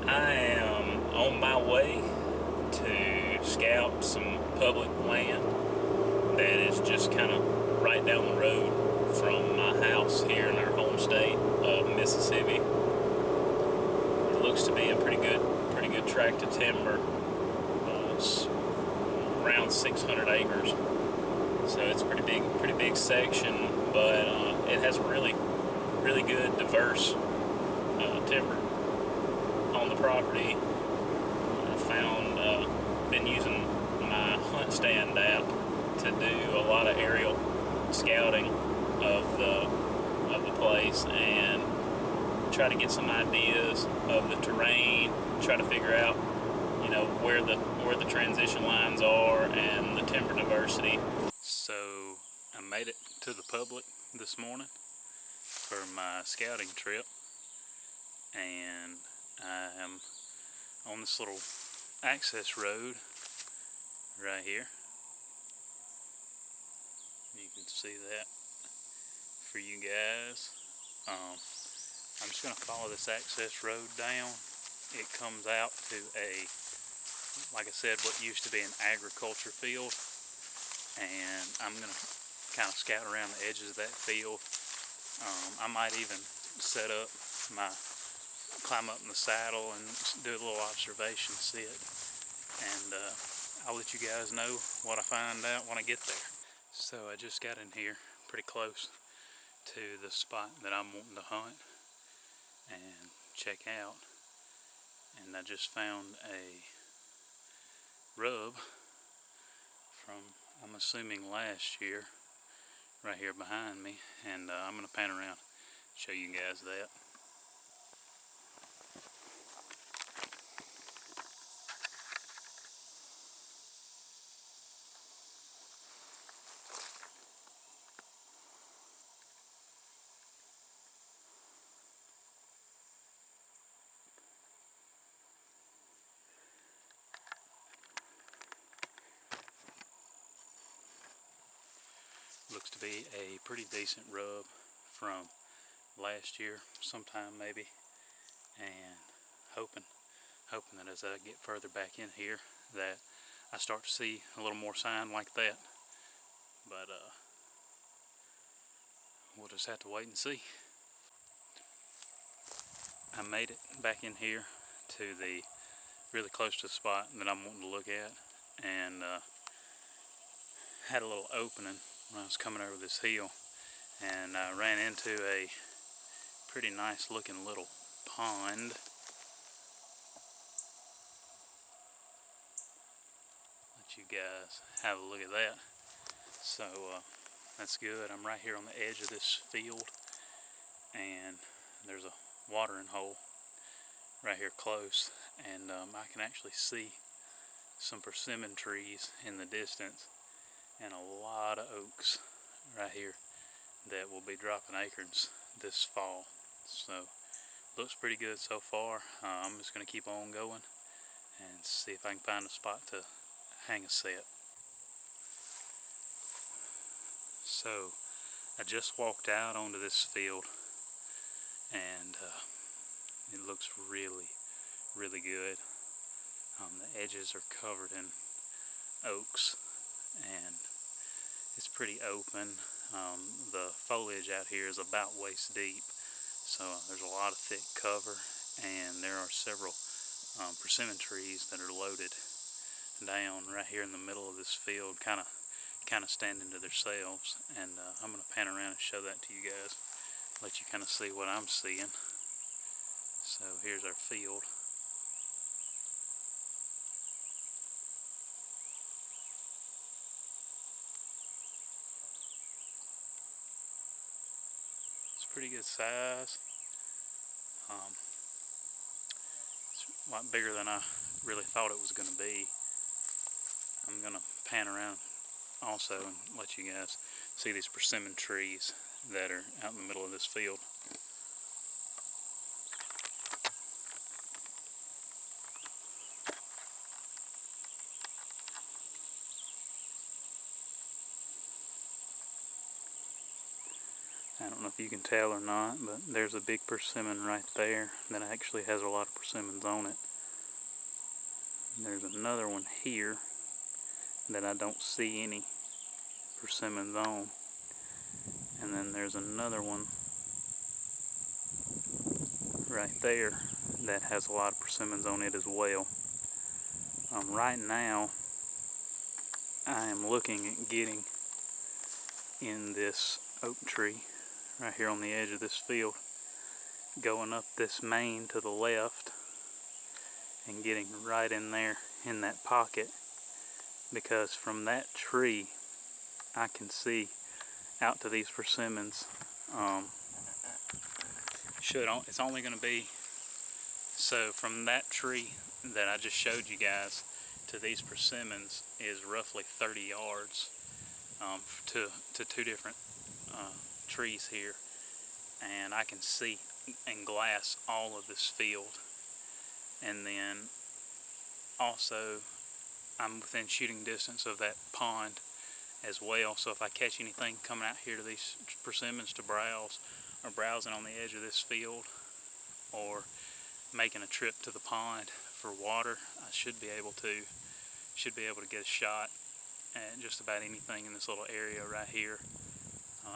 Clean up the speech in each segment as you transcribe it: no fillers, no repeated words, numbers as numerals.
I am on my way to scout some public land that is just kind of right down the road from my house here in our home state of Mississippi. It looks to be a pretty good tract of timber, around 600 acres. So it's a pretty big section, but it has really good, diverse timber on the property. I found, been using my Hunt Stand app to do a lot of aerial scouting of the place and try to get some ideas of the terrain, try to figure out, where the transition lines are and the timber diversity. So I made it to the public this morning for my scouting trip, and I am on this little access road right here. You can see that for you guys. I'm just going to follow this access road down. It comes out to like I said, what used to be an agriculture field, and I'm going to kind of scout around the edges of that field. I might even climb up in the saddle and do a little observation sit, and I'll let you guys know what I find out when I get there. So I just got in here pretty close to the spot that I'm wanting to hunt and check out, and I just found a rub from, I'm assuming, last year right here behind me, and I'm going to pan around and show you guys that. Looks to be a pretty decent rub from last year sometime maybe, and hoping that as I get further back in here that I start to see a little more sign like that, but we'll just have to wait and see. I made it back in here to the really close to the spot that I'm wanting to look at, and had a little opening when I was coming over this hill, and I ran into a pretty nice looking little pond. Let you guys have a look at that. So that's good. I'm right here on the edge of this field, and there's a watering hole right here close, and I can actually see some persimmon trees in the distance and a lot of oaks right here that will be dropping acorns this fall. So looks pretty good so far. I'm just going to keep on going and see if I can find a spot to hang a set. So I just walked out onto this field, and it looks really good. The edges are covered in oaks, and it's pretty open. The foliage out here is about waist deep, so there's a lot of thick cover, and there are several persimmon trees that are loaded down right here in the middle of this field, kind of standing to themselves. And I'm going to pan around and show that to you guys, let you kind of see what I'm seeing. So here's our field. It's pretty good size. It's a lot bigger than I really thought it was going to be. I'm going to pan around also and let you guys see these persimmon trees that are out in the middle of this field. I don't know if you can tell or not, but there's a big persimmon right there that actually has a lot of persimmons on it. And there's another one here that I don't see any persimmons on. And then there's another one right there that has a lot of persimmons on it as well. Right now, I am looking at getting in this oak tree right here on the edge of this field, going up this main to the left and getting right in there in that pocket, because from that tree I can see out to these persimmons. It's only going to be, so from that tree that I just showed you guys to these persimmons is roughly 30 yards to two different trees here, and I can see and glass all of this field. And then also I'm within shooting distance of that pond as well, so if I catch anything coming out here to these persimmons to browse, or browsing on the edge of this field, or making a trip to the pond for water, I should be able to get a shot at just about anything in this little area right here.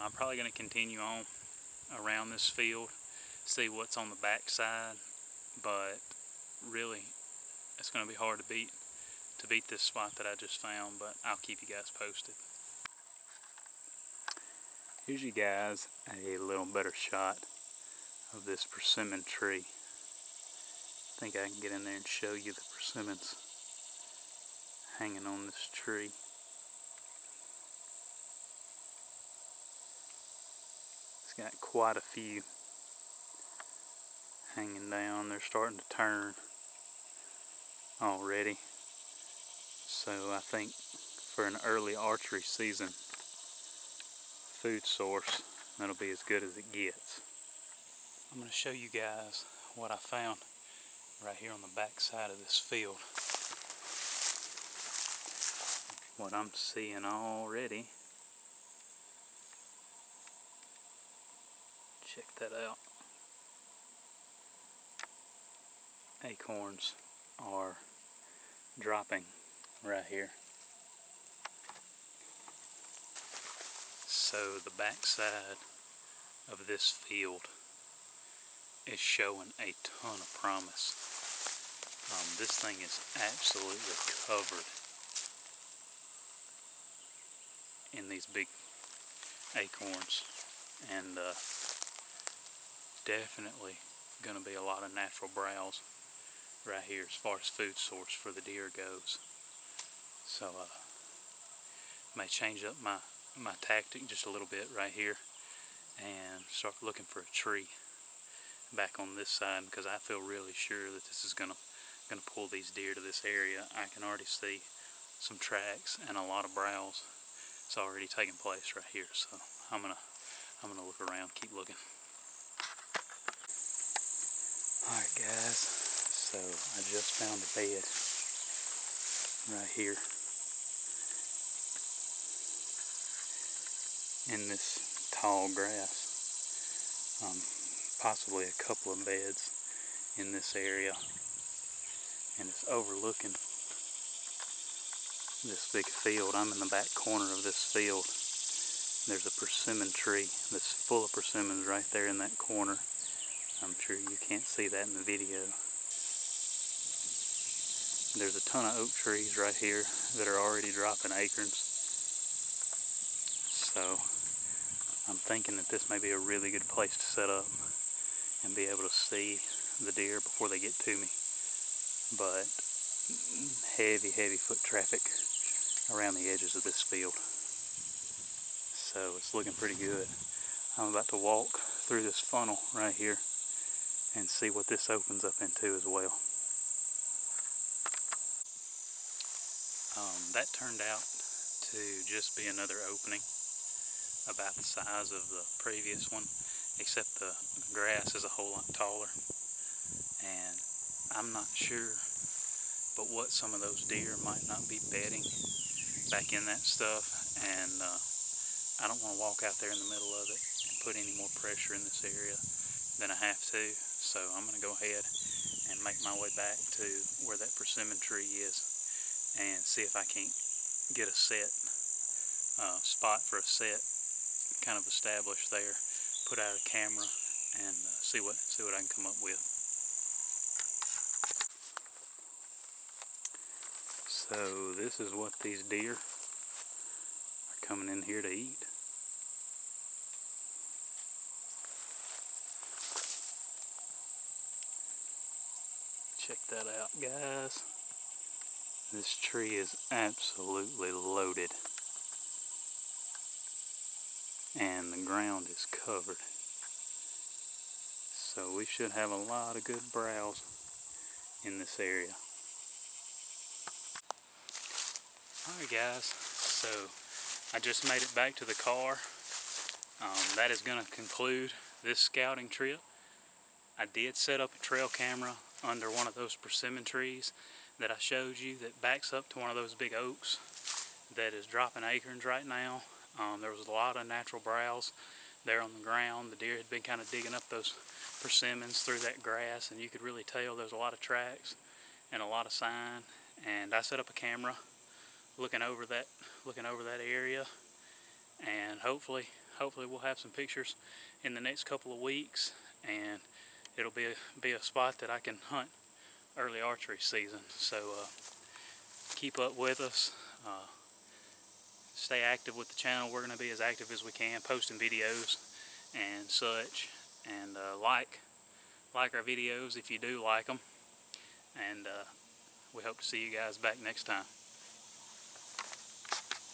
I'm probably going to continue on around this field, see what's on the back side, but really it's going to be hard to beat this spot that I just found, but I'll keep you guys posted. Here's you guys a little better shot of this persimmon tree. I think I can get in there and show you the persimmons hanging on this tree. It's got quite a few hanging down. They're starting to turn already. So I think for an early archery season food source, that'll be as good as it gets. I'm going to show you guys what I found right here on the back side of this field. What I'm seeing already. Check that out. Acorns are dropping right here. So the back side of this field is showing a ton of promise. This thing is absolutely covered in these big acorns, and definitely going to be a lot of natural browse right here as far as food source for the deer goes. So may change up my tactic just a little bit right here and start looking for a tree back on this side, because I feel really sure that this is gonna pull these deer to this area. I can already see some tracks and a lot of browse. It's already taking place right here, so I'm gonna look around, keep looking. Alright guys, so I just found a bed right here in this tall grass. Possibly a couple of beds in this area, and it's overlooking this big field. I'm in the back corner of this field. There's a persimmon tree that's full of persimmons right there in that corner. I'm sure you can't see that in the video. There's a ton of oak trees right here that are already dropping acorns. So I'm thinking that this may be a really good place to set up and be able to see the deer before they get to me. But heavy foot traffic around the edges of this field. So it's looking pretty good. I'm about to walk through this funnel right here and see what this opens up into as well. That turned out to just be another opening about the size of the previous one, except the grass is a whole lot taller. And I'm not sure but what some of those deer might not be bedding back in that stuff, and I don't want to walk out there in the middle of it and put any more pressure in this area than I have to. So I'm going to go ahead and make my way back to where that persimmon tree is and see if I can't get a set spot for a set kind of established there, put out a camera, and see what I can come up with. So this is what these deer are coming in here to eat. Check that out, guys. This tree is absolutely loaded, and the ground is covered. So we should have a lot of good browse in this area. Alright guys, so I just made it back to the car. That is going to conclude this scouting trip. I did set up a trail camera under one of those persimmon trees that I showed you that backs up to one of those big oaks that is dropping acorns right now. There was a lot of natural browse there on the ground. The deer had been kind of digging up those persimmons through that grass, and you could really tell there's a lot of tracks and a lot of sign. And I set up a camera looking over that area, and hopefully we'll have some pictures in the next couple of weeks, and it'll be a spot that I can hunt early archery season. So keep up with us, stay active with the channel. We're going to be as active as we can, posting videos and such, and like our videos if you do like them, and we hope to see you guys back next time.